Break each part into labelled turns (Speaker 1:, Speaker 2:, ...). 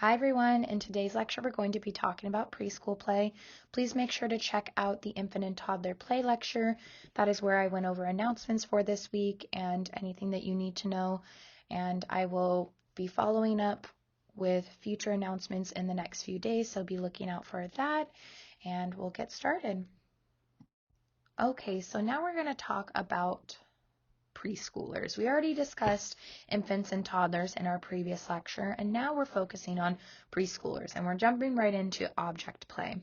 Speaker 1: Hi everyone, in today's lecture we're going to be talking about preschool play. Please make sure to check out the infant and toddler play lecture. That is where I went over announcements for this week and anything that you need to know. And I will be following up with future announcements in the next few days, so be looking out for that and we'll get started. Okay, so now we're going to talk about preschoolers. We already discussed infants and toddlers in our previous lecture, and now we're focusing on preschoolers, and we're jumping right into object play.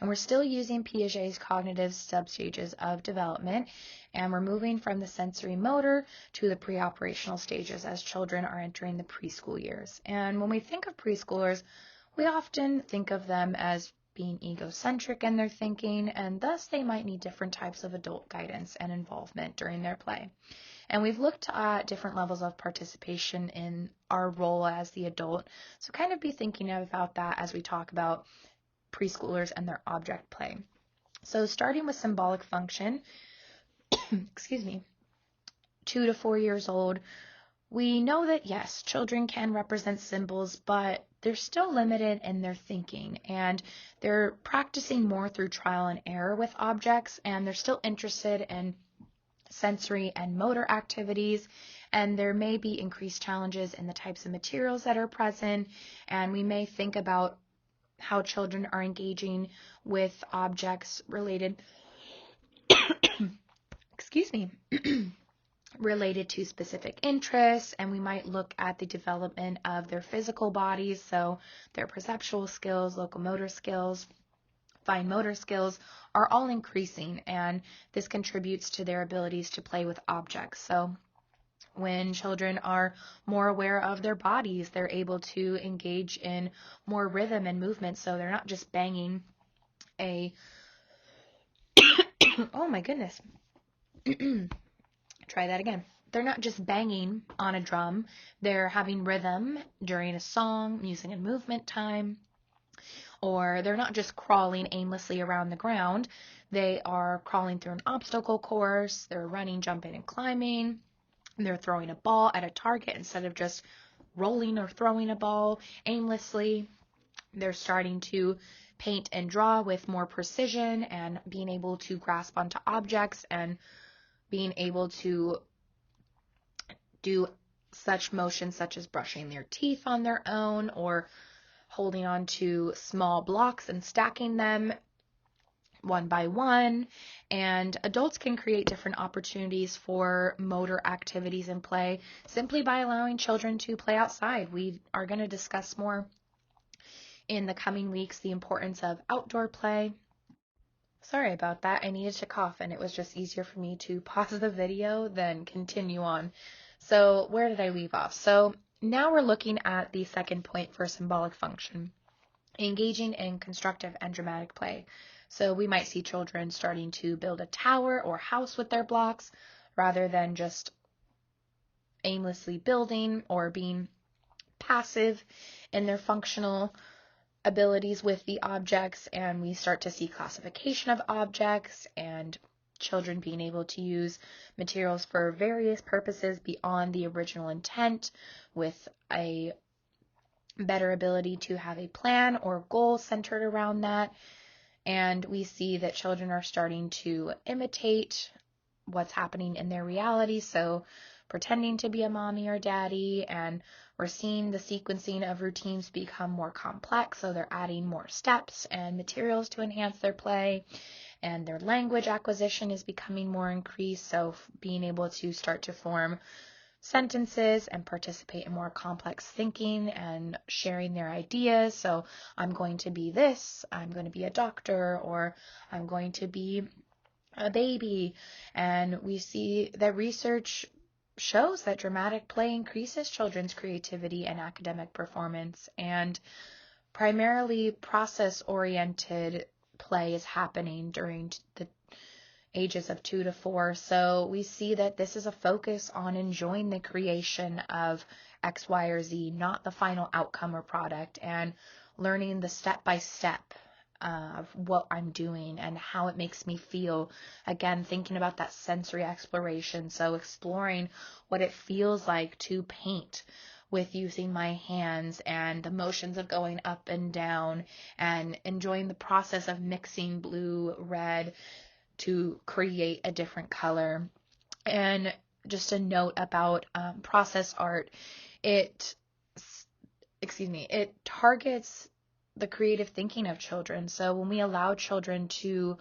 Speaker 1: And we're still using Piaget's cognitive substages of development, and we're moving from the sensory motor to the pre-operational stages as children are entering the preschool years. And when we think of preschoolers, we often think of them as being egocentric in their thinking, and thus they might need different types of adult guidance and involvement during their play. And we've looked at different levels of participation in our role as the adult, so kind of be thinking about that as we talk about preschoolers and their object play. So starting with symbolic function, 2 to 4 years old, we know that yes, children can represent symbols, but they're still limited in their thinking, and they're practicing more through trial and error with objects, and they're still interested in sensory and motor activities, and there may be increased challenges in the types of materials that are present, and we may think about how children are engaging with objects related related to specific interests, and we might look at the development of their physical bodies, so their perceptual skills, locomotor skills, fine motor skills are all increasing, and this contributes to their abilities to play with objects. So when children are more aware of their bodies, they're able to engage in more rhythm and movement, so they're not just banging a oh my goodness try that again. They're not just banging on a drum, they're having rhythm during a song, music and movement time. Or they're not just crawling aimlessly around the ground, they are crawling through an obstacle course, they're running, jumping, and climbing, they're throwing a ball at a target instead of just rolling or throwing a ball aimlessly. They're starting to paint and draw with more precision and being able to grasp onto objects and being able to do such motions such as brushing their teeth on their own or holding on to small blocks and stacking them one by one. And adults can create different opportunities for motor activities and play simply by allowing children to play outside. We are going to discuss more in the coming weeks the importance of outdoor play. Sorry about that. I needed to cough, and it was just easier for me to pause the video than continue on. So where did I leave off? So now we're looking at the second point for symbolic function, engaging in constructive and dramatic play. So we might see children starting to build a tower or house with their blocks rather than just aimlessly building or being passive in their functional abilities with the objects, and we start to see classification of objects and children being able to use materials for various purposes beyond the original intent with a better ability to have a plan or goal centered around that. And we see that children are starting to imitate what's happening in their reality, so pretending to be a mommy or daddy, and we're seeing the sequencing of routines become more complex, so they're adding more steps and materials to enhance their play, and their language acquisition is becoming more increased, so being able to start to form sentences and participate in more complex thinking and sharing their ideas. So I'm going to be this, I'm going to be a doctor, or I'm going to be a baby. And we see that research shows that dramatic play increases children's creativity and academic performance, and primarily process-oriented play is happening during the ages of 2 to 4. So we see that this is a focus on enjoying the creation of X, Y, or Z, not the final outcome or product, and learning the step-by-step of what I'm doing and how it makes me feel. Again, thinking about that sensory exploration, so exploring what it feels like to paint, with using my hands and the motions of going up and down and enjoying the process of mixing blue, red to create a different color. And just a note about process art, it it targets the creative thinking of children. So when we allow children to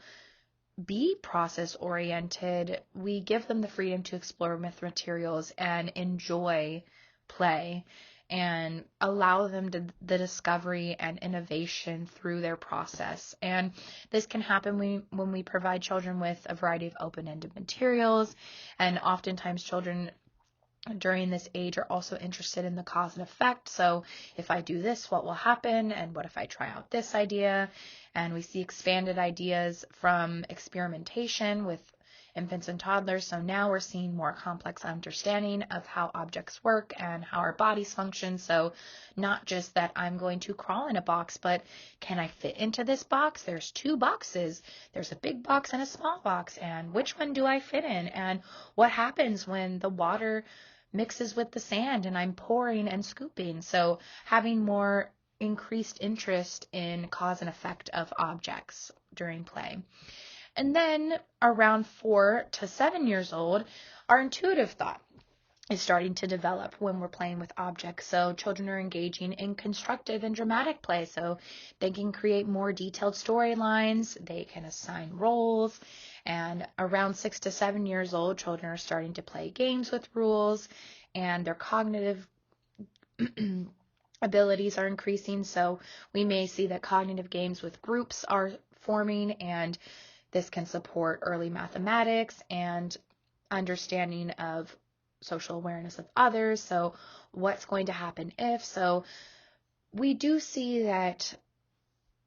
Speaker 1: be process oriented, we give them the freedom to explore with materials and enjoy play and allow them the discovery and innovation through their process. And this can happen when we provide children with a variety of open-ended materials, and oftentimes children during this age are also interested in the cause and effect. So if I do this, what will happen? And what if I try out this idea? And we see expanded ideas from experimentation with infants and toddlers. So now we're seeing more complex understanding of how objects work and how our bodies function. So not just that I'm going to crawl in a box, but can I fit into this box? There's two boxes. There's a big box and a small box. And which one do I fit in? And what happens when the water mixes with the sand and I'm pouring and scooping? So having more increased interest in cause and effect of objects during play. And then around 4 to 7 years old, our intuitive thought is starting to develop when we're playing with objects. So children are engaging in constructive and dramatic play. So they can create more detailed storylines, they can assign roles. And around 6 to 7 years old, children are starting to play games with rules, and their cognitive abilities are increasing. So we may see that cognitive games with groups are forming, and this can support early mathematics and understanding of social awareness of others. So what's going to happen if? So we do see that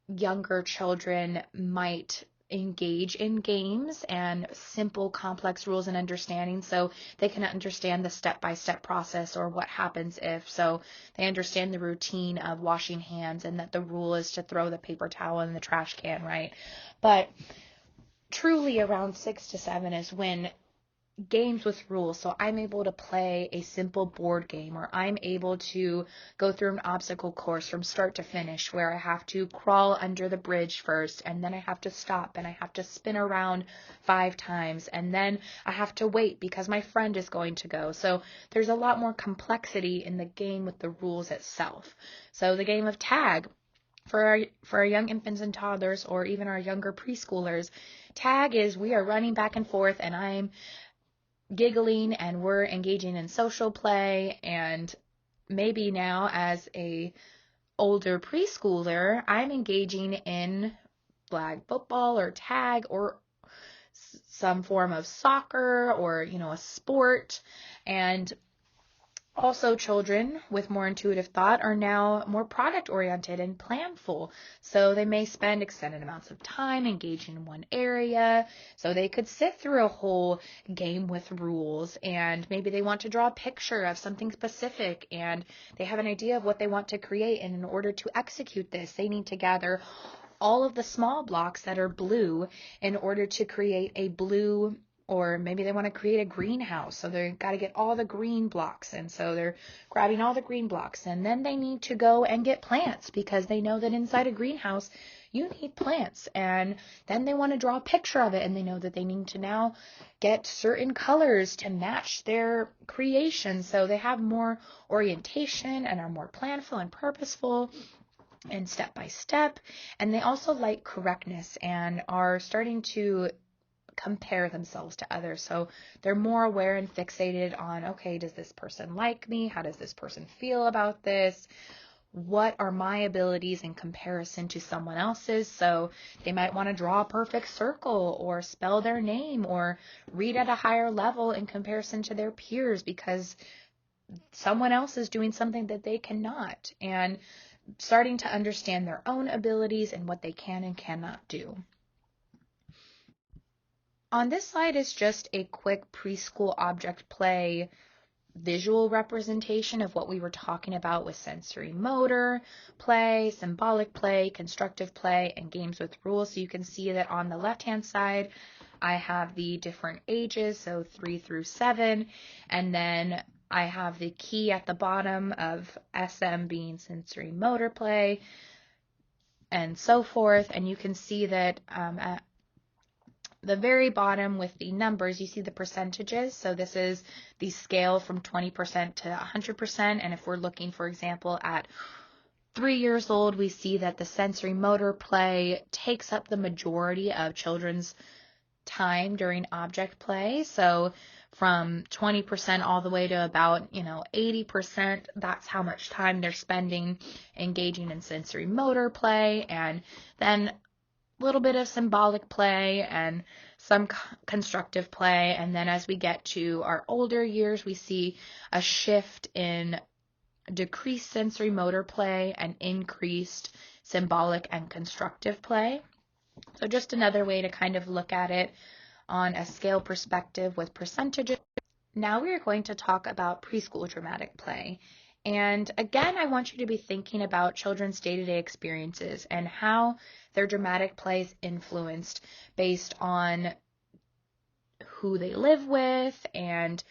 Speaker 1: younger children might engage in games and simple complex rules and understanding, so they can understand the step-by-step process or what happens if. So they understand the routine of washing hands and that the rule is to throw the paper towel in the trash can, right? But truly around 6 to 7 is when games with rules. So I'm able to play a simple board game, or I'm able to go through an obstacle course from start to finish where I have to crawl under the bridge first, and then I have to stop, and I have to spin around 5 times, and then I have to wait because my friend is going to go. So there's a lot more complexity in the game with the rules itself. So the game of tag, for our young infants and toddlers, or even our younger preschoolers, tag is we are running back and forth, and I'm giggling, and we're engaging in social play. And maybe now as a older preschooler, I'm engaging in flag football or tag or some form of soccer or, a sport. And also, children with more intuitive thought are now more product-oriented and planful. So they may spend extended amounts of time engaging in one area. So they could sit through a whole game with rules, and maybe they want to draw a picture of something specific, and they have an idea of what they want to create. And in order to execute this, they need to gather all of the small blocks that are blue in order to create a blue, or maybe they want to create a greenhouse. So they've got to get all the green blocks. And so they're grabbing all the green blocks. And then they need to go and get plants, because they know that inside a greenhouse, you need plants. And then they want to draw a picture of it. And they know that they need to now get certain colors to match their creation. So they have more orientation and are more planful and purposeful and step by step. And they also like correctness and are starting to compare themselves to others. So they're more aware and fixated on, okay, does this person like me? How does this person feel about this? What are my abilities in comparison to someone else's? So they might want to draw a perfect circle, or spell their name, or read at a higher level in comparison to their peers because someone else is doing something that they cannot, and starting to understand their own abilities and what they can and cannot do. On this slide is just a quick preschool object play visual representation of what we were talking about with sensory motor play, symbolic play, constructive play, and games with rules. So you can see that on the left-hand side, I have the different ages, so 3 through 7, and then I have the key at the bottom of SM being sensory motor play and so forth. And you can see that at the very bottom with the numbers, you see the percentages. So this is the scale from 20% to 100%. And if we're looking, for example, at 3 years old, we see that the sensory motor play takes up the majority of children's time during object play. So from 20% all the way to about, 80%, that's how much time they're spending engaging in sensory motor play, and then a little bit of symbolic play and some constructive play. And then as we get to our older years, we see a shift in decreased sensory motor play and increased symbolic and constructive play. So just another way to kind of look at it on a scale perspective with percentages. Now we are going to talk about preschool dramatic play. And again, I want you to be thinking about children's day-to-day experiences and how their dramatic play is influenced based on who they live with and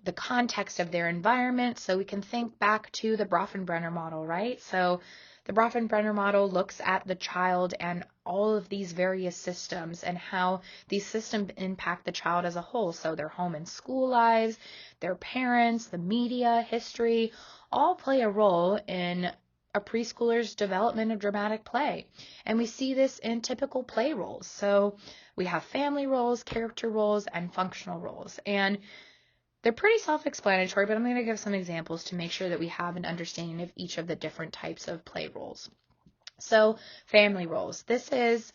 Speaker 1: the context of their environment. So we can think back to the Bronfenbrenner model, right? So the Bronfenbrenner model looks at the child and all of these various systems and how these systems impact the child as a whole. So their home and school lives, their parents, the media, history, all play a role in a preschooler's development of dramatic play. And we see this in typical play roles. So we have family roles, character roles, and functional roles. And they're pretty self-explanatory, but I'm going to give some examples to make sure that we have an understanding of each of the different types of play roles. So family roles. This is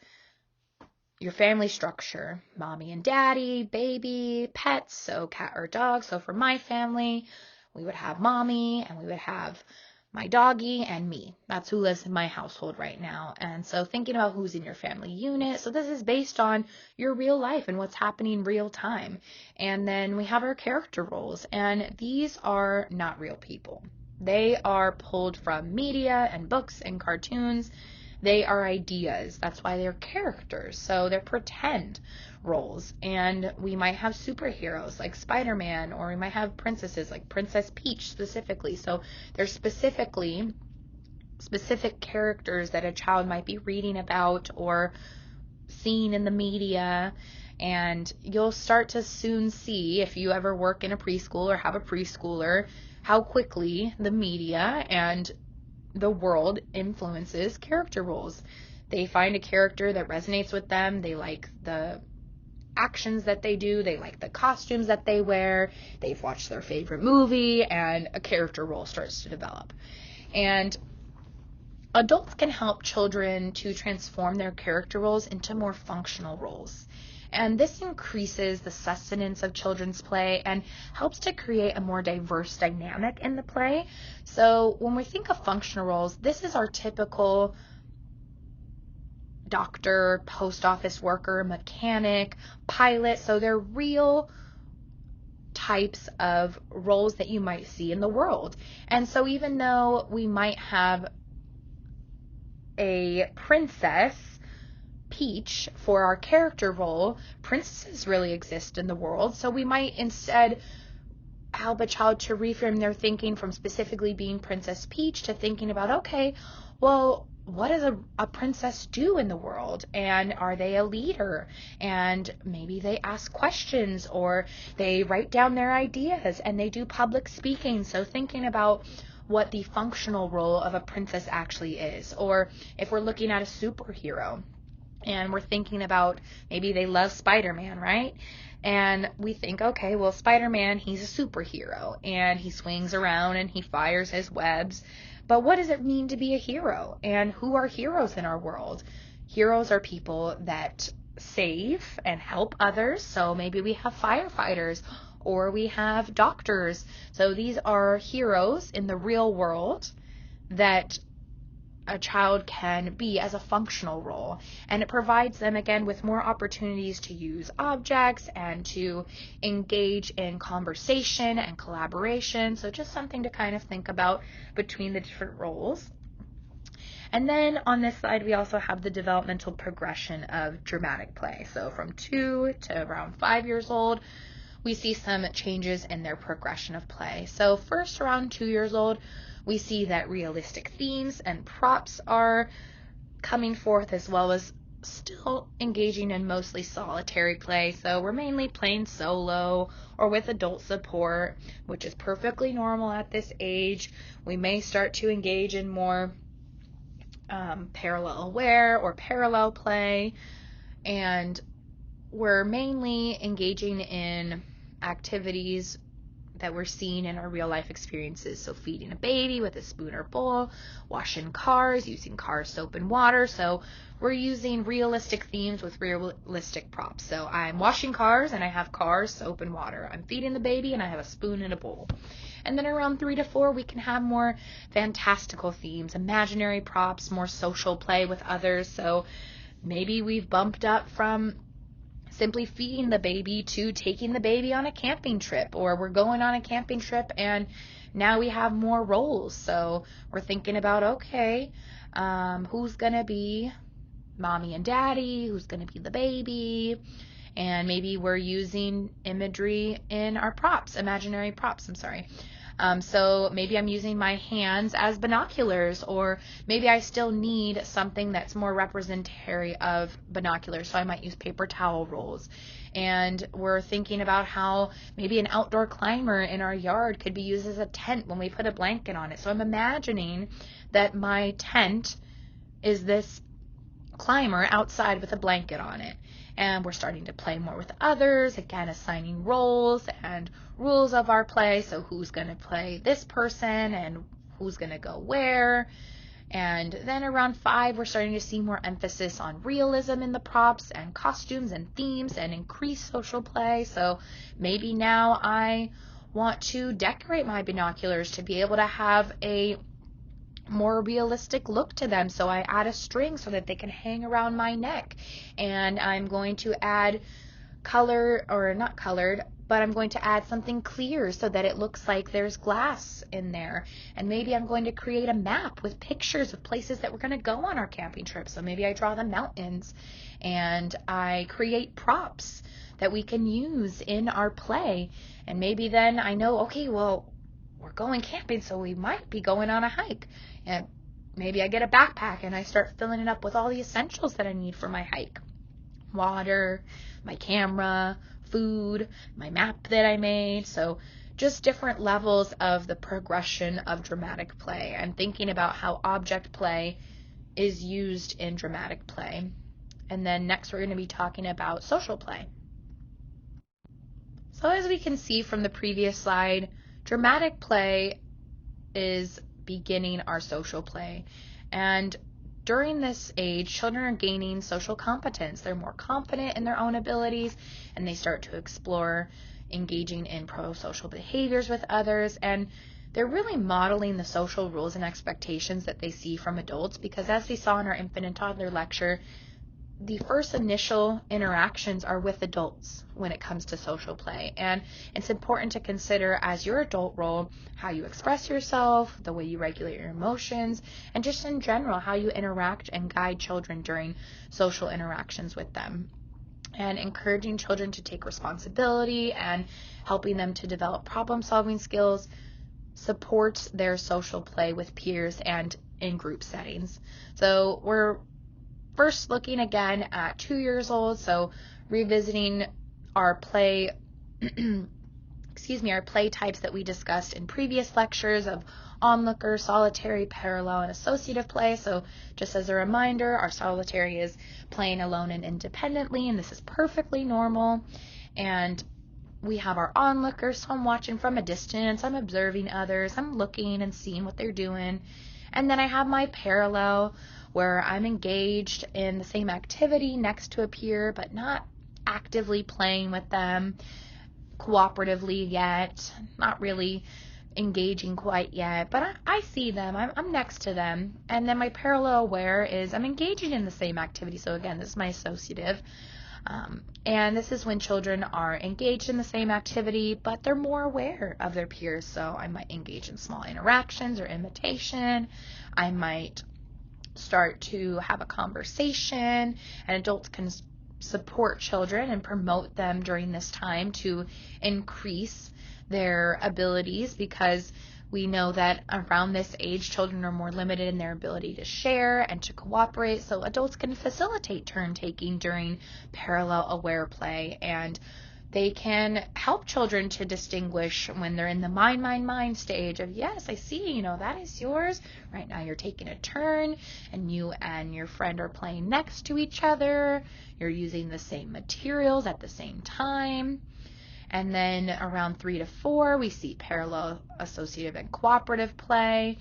Speaker 1: your family structure. Mommy and daddy, baby, pets, so cat or dog. So for my family, we would have mommy and we would have my doggy and me. That's who lives in my household right now. And so thinking about who's in your family unit. So this is based on your real life and what's happening real time. And then we have our character roles, and these are not real people. They are pulled from media and books and cartoons. They are ideas. That's why they're characters. So they're pretend roles. And we might have superheroes like Spider-Man, or we might have princesses like Princess Peach specifically. So they're specific characters that a child might be reading about or seeing in the media. And you'll start to soon see, if you ever work in a preschool or have a preschooler, how quickly the media and the world influences character roles. They find a character that resonates with them. They like the actions that they do. They like the costumes that they wear. They've watched their favorite movie, and a character role starts to develop. And adults can help children to transform their character roles into more functional roles. And this increases the sustenance of children's play and helps to create a more diverse dynamic in the play. So when we think of functional roles, this is our typical doctor, post office worker, mechanic, pilot. So they're real types of roles that you might see in the world. And so even though we might have a princess Peach for our character role, princesses really exist in the world. So we might instead help a child to reframe their thinking from specifically being Princess Peach to thinking about, okay, well, what does a princess do in the world? And are they a leader? And maybe they ask questions, or they write down their ideas, and they do public speaking. So thinking about what the functional role of a princess actually is. Or if we're looking at a superhero, and we're thinking about maybe they love Spider-Man, right? And we think, okay, well, Spider-Man, he's a superhero, and he swings around and he fires his webs. But what does it mean to be a hero? And who are heroes in our world? Heroes are people that save and help others. So maybe we have firefighters, or we have doctors. So these are heroes in the real world that a child can be as a functional role, and it provides them again with more opportunities to use objects and to engage in conversation and collaboration. So just something to kind of think about between the different roles. And then on this side, we also have the developmental progression of dramatic play. So from 2 to around 5 years old, we see some changes in their progression of play. So first, around 2 years old, we see that realistic themes and props are coming forth, as well as still engaging in mostly solitary play. So we're mainly playing solo or with adult support, which is perfectly normal at this age. We may start to engage in more parallel aware or parallel play, and we're mainly engaging in activities that we're seeing in our real life experiences. So feeding a baby with a spoon or bowl, washing cars, using car soap and water. So we're using realistic themes with realistic props. So I'm washing cars and I have cars, soap, and water. I'm feeding the baby and I have a spoon and a bowl. And then around 3 to 4, we can have more fantastical themes, imaginary props, more social play with others. So maybe we've bumped up from simply feeding the baby to taking the baby on a camping trip, or we're going on a camping trip and now we have more roles. So we're thinking about, okay, who's going to be mommy and daddy, who's going to be the baby, and maybe we're using imagery in our props, imaginary props, so maybe I'm using my hands as binoculars, or maybe I still need something that's more representatory of binoculars, so I might use paper towel rolls. And we're thinking about how maybe an outdoor climber in our yard could be used as a tent when we put a blanket on it. So I'm imagining that my tent is this climber outside with a blanket on it. And we're starting to play more with others, again, assigning roles and rules of our play. So who's going to play this person and who's going to go where. And then around 5, we're starting to see more emphasis on realism in the props and costumes and themes and increased social play. So maybe now I want to decorate my binoculars to be able to have a more realistic look to them. So I add a string so that they can hang around my neck, and I'm going to add color, or not colored, but I'm going to add something clear so that it looks like there's glass in there. And maybe I'm going to create a map with pictures of places that we're going to go on our camping trip. So maybe I draw the mountains and I create props that we can use in our play. And maybe then I know, okay, well, we're going camping, so we might be going on a hike. And maybe I get a backpack and I start filling it up with all the essentials that I need for my hike. Water, my camera, food, my map that I made. So just different levels of the progression of dramatic play, and thinking about how object play is used in dramatic play. And then next we're going to be talking about social play. So as we can see from the previous slide, dramatic play is beginning our social play. And during this age, children are gaining social competence. They're more confident in their own abilities, and they start to explore engaging in pro-social behaviors with others. And they're really modeling the social rules and expectations that they see from adults, because as we saw in our infant and toddler lecture, the first initial interactions are with adults when it comes to social play. And it's important to consider, as your adult role, how you express yourself, the way you regulate your emotions, and just in general, how you interact and guide children during social interactions with them. And encouraging children to take responsibility and helping them to develop problem-solving skills supports their social play with peers and in group settings. So we're first looking again at 2 years old, so revisiting our play, our play types that we discussed in previous lectures of onlooker, solitary, parallel, and associative play. So just as a reminder, our solitary is playing alone and independently, and this is perfectly normal. And we have our onlooker, so I'm watching from a distance, I'm observing others, I'm looking and seeing what they're doing. And then I have my parallel, where I'm engaged in the same activity next to a peer, but not actively playing with them cooperatively yet, not really engaging quite yet, but I see them, I'm next to them. And then my parallel aware is I'm engaging in the same activity. So again, this is my associative. And this is when children are engaged in the same activity, but they're more aware of their peers. So I might engage in small interactions or imitation. I might start to have a conversation, and adults can support children and promote them during this time to increase their abilities, because we know that around this age, children are more limited in their ability to share and to cooperate. So adults can facilitate turn taking during parallel aware play, and they can help children to distinguish when they're in the mind stage of, yes, I see, that is yours. Right now you're taking a turn and you and your friend are playing next to each other. You're using the same materials at the same time. And then around 3 to 4, we see parallel, associative, and cooperative play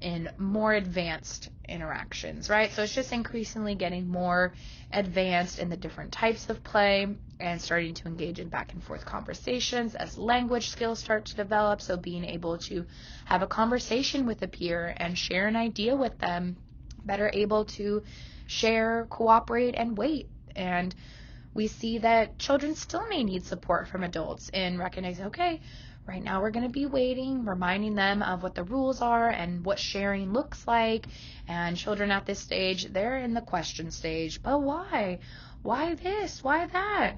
Speaker 1: in more advanced interactions, right? So it's just increasingly getting more advanced in the different types of play and starting to engage in back and forth conversations as language skills start to develop. So being able to have a conversation with a peer and share an idea with them, better able to share, cooperate, and wait. And we see that children still may need support from adults in recognizing, okay, right now we're going to be waiting, reminding them of what the rules are and what sharing looks like. And children at this stage, they're in the question stage. But why? Why this? Why that?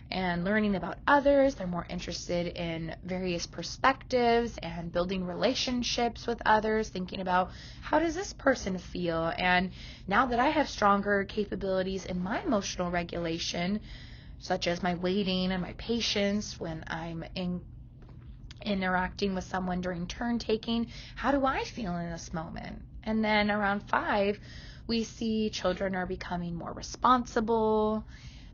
Speaker 1: And learning about others. They're more interested in various perspectives and building relationships with others, thinking about, how does this person feel? And now that I have stronger capabilities in my emotional regulation, such as my waiting and my patience when I'm interacting with someone during turn taking, how do I feel in this moment? And then around 5, we see children are becoming more responsible.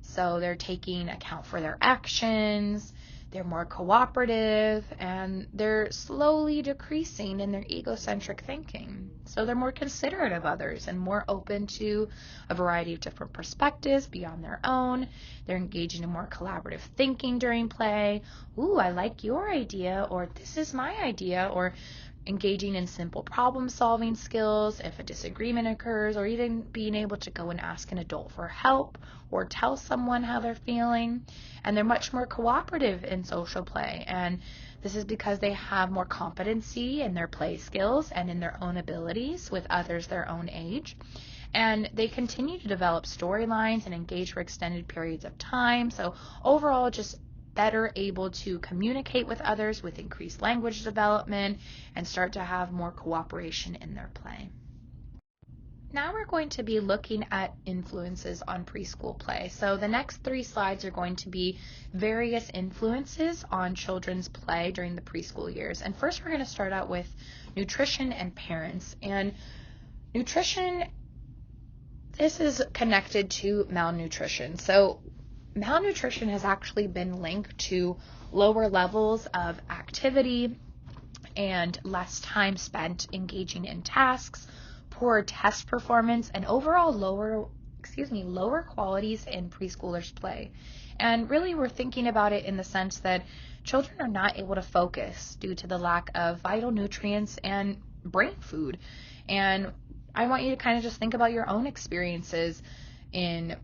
Speaker 1: So they're taking account for their actions, they're more cooperative, and they're slowly decreasing in their egocentric thinking. So they're more considerate of others and more open to a variety of different perspectives beyond their own. They're engaging in more collaborative thinking during play. Ooh, I like your idea, or this is my idea, or engaging in simple problem solving skills if a disagreement occurs, or even being able to go and ask an adult for help or tell someone how they're feeling. And they're much more cooperative in social play, and this is because they have more competency in their play skills and in their own abilities with others their own age. And they continue to develop storylines and engage for extended periods of time. So overall, just better able to communicate with others with increased language development and start to have more cooperation in their play. Now we're going to be looking at influences on preschool play. So the next 3 slides are going to be various influences on children's play during the preschool years. And first we're going to start out with nutrition and parents. And nutrition, this is connected to malnutrition. So malnutrition has actually been linked to lower levels of activity and less time spent engaging in tasks, poor test performance, and overall lower qualities in preschoolers' play. And really we're thinking about it in the sense that children are not able to focus due to the lack of vital nutrients and brain food. And I want you to kind of just think about your own experiences in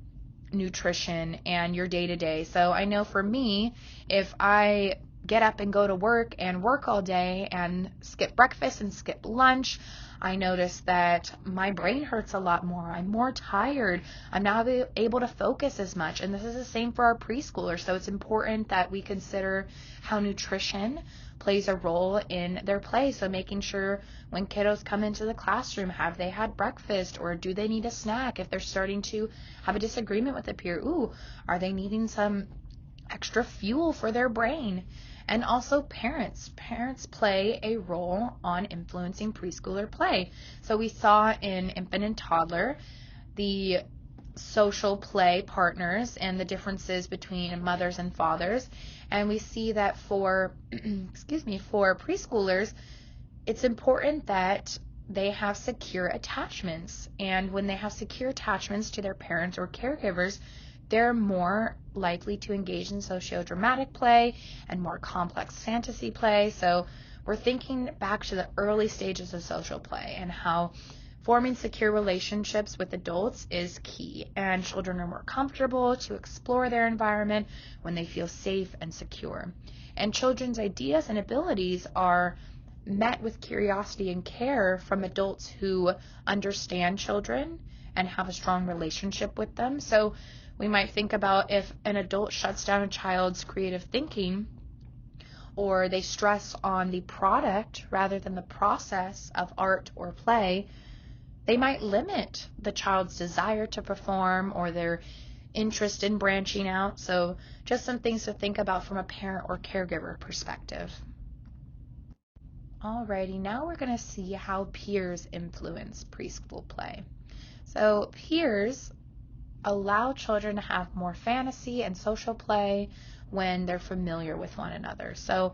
Speaker 1: nutrition and your day-to-day. So I know for me, if I get up and go to work and work all day and skip breakfast and skip lunch, I notice that my brain hurts a lot more. I'm more tired. I'm not able to focus as much. And this is the same for our preschoolers. So it's important that we consider how nutrition plays a role in their play. So making sure when kiddos come into the classroom, have they had breakfast, or do they need a snack? If they're starting to have a disagreement with a peer, are they needing some extra fuel for their brain? And also parents play a role on influencing preschooler play. So we saw in infant and toddler the social play partners and the differences between mothers and fathers. And we see that for for preschoolers, it's important that they have secure attachments. And when they have secure attachments to their parents or caregivers, they're more likely to engage in sociodramatic play and more complex fantasy play. So we're thinking back to the early stages of social play and how forming secure relationships with adults is key, and children are more comfortable to explore their environment when they feel safe and secure. And children's ideas and abilities are met with curiosity and care from adults who understand children and have a strong relationship with them. So We might think about if an adult shuts down a child's creative thinking, or they stress on the product rather than the process of art or play, they might limit the child's desire to perform or their interest in branching out. So just some things to think about from a parent or caregiver perspective. Alrighty, now we're going to see how peers influence preschool play. So peers allow children to have more fantasy and social play when they're familiar with one another. So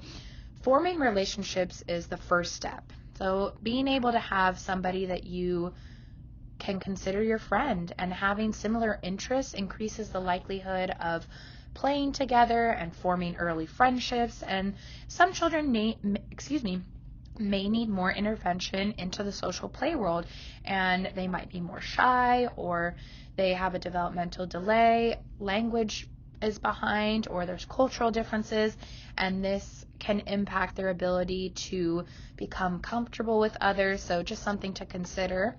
Speaker 1: forming relationships is the first step. So being able to have somebody that you can consider your friend and having similar interests increases the likelihood of playing together and forming early friendships. And some children may need more intervention into the social play world, and they might be more shy, or they have a developmental delay, language is behind, or there's cultural differences, and this can impact their ability to become comfortable with others. So just something to consider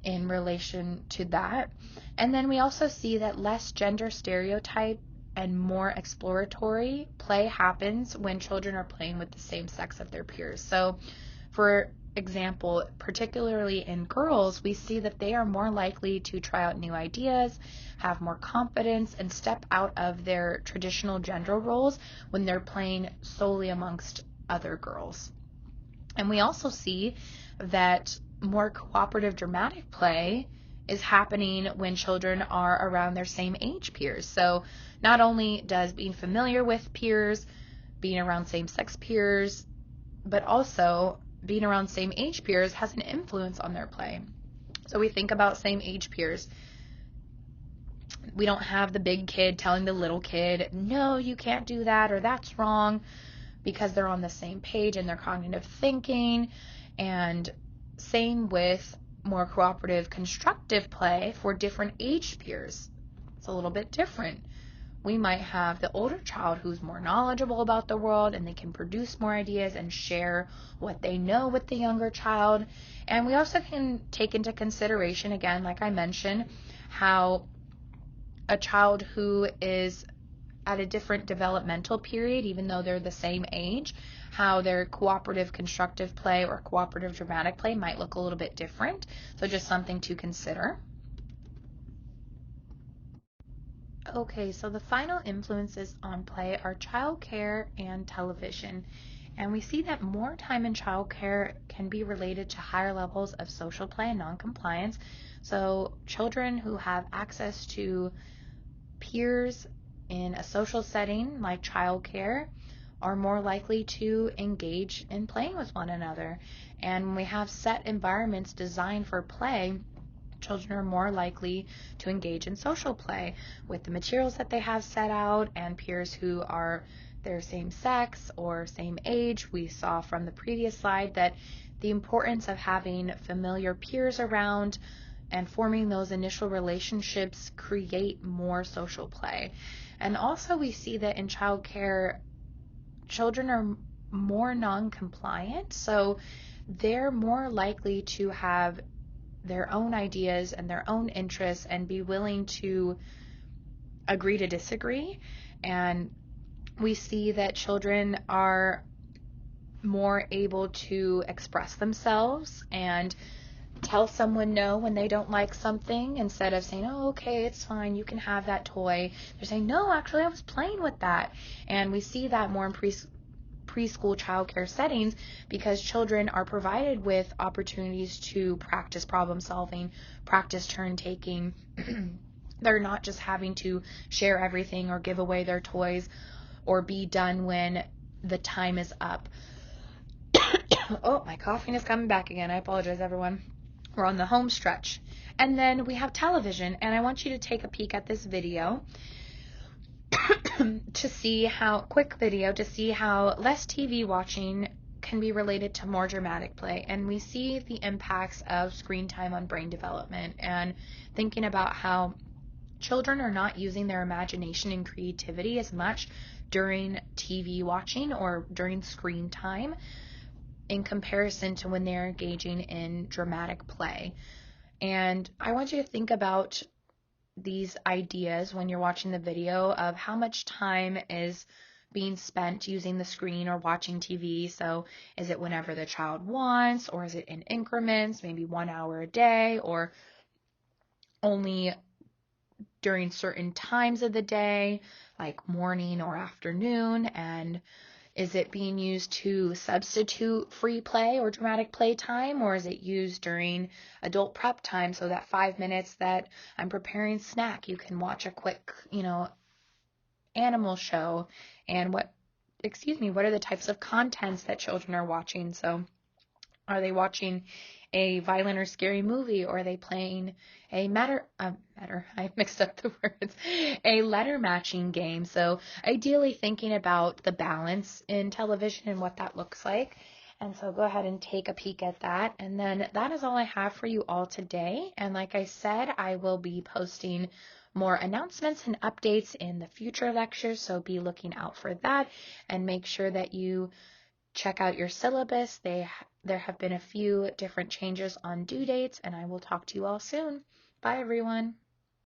Speaker 1: in relation to that. And then we also see that less gender stereotype and more exploratory play happens when children are playing with the same sex of their peers. So, for example, particularly in girls, we see that they are more likely to try out new ideas, have more confidence, and step out of their traditional gender roles when they're playing solely amongst other girls. And we also see that more cooperative dramatic play is happening when children are around their same age peers. So not only does being familiar with peers, being around same-sex peers, but also being around same age peers has an influence on their play. So we think about same age peers. We don't have the big kid telling the little kid, no, you can't do that, or that's wrong, because they're on the same page in their cognitive thinking. And same with more cooperative, constructive play for different age peers. It's a little bit different. We might have the older child who's more knowledgeable about the world, and they can produce more ideas and share what they know with the younger child. And we also can take into consideration, again, like I mentioned, how a child who is at a different developmental period, even though they're the same age, how their cooperative constructive play or cooperative dramatic play might look a little bit different. So just something to consider. Okay, so the final influences on play are childcare and television. And we see that more time in childcare can be related to higher levels of social play and noncompliance. So children who have access to peers in a social setting like childcare are more likely to engage in playing with one another. And when we have set environments designed for play, children are more likely to engage in social play with the materials that they have set out and peers who are their same sex or same age. We saw from the previous slide that the importance of having familiar peers around and forming those initial relationships create more social play. And also we see that in childcare, children are more non-compliant, so they're more likely to have their own ideas and their own interests and be willing to agree to disagree. And we see that children are more able to express themselves and tell someone no when they don't like something, instead of saying, oh, okay, it's fine, you can have that toy. They're saying, no, actually, I was playing with that. And we see that more in preschool childcare settings because children are provided with opportunities to practice problem solving, practice turn taking. They're not just having to share everything or give away their toys or be done when the time is up. Oh, my coughing is coming back again. I apologize, everyone. We're on the home stretch. And then we have television, and I want you to take a peek at this video to see how less TV watching can be related to more dramatic play. And we see the impacts of screen time on brain development and thinking about how children are not using their imagination and creativity as much during TV watching or during screen time in comparison to when they're engaging in dramatic play. And I want you to think about these ideas when you're watching the video of how much time is being spent using the screen or watching TV. So is it whenever the child wants, or is it in increments, maybe 1 hour a day, or only during certain times of the day, like morning or afternoon? And is it being used to substitute free play or dramatic play time, or is it used during adult prep time, so that 5 minutes that I'm preparing snack, you can watch a quick, animal show? And what are the types of contents that children are watching? So are they watching a violent or scary movie, or are they playing a I mixed up the words, a letter matching game? So ideally thinking about the balance in television and what that looks like. And so go ahead and take a peek at that. And then that is all I have for you all today. And like I said, I will be posting more announcements and updates in the future lectures. So be looking out for that, and make sure that you check out your syllabus. There have been a few different changes on due dates, and I will talk to you all soon. Bye, everyone.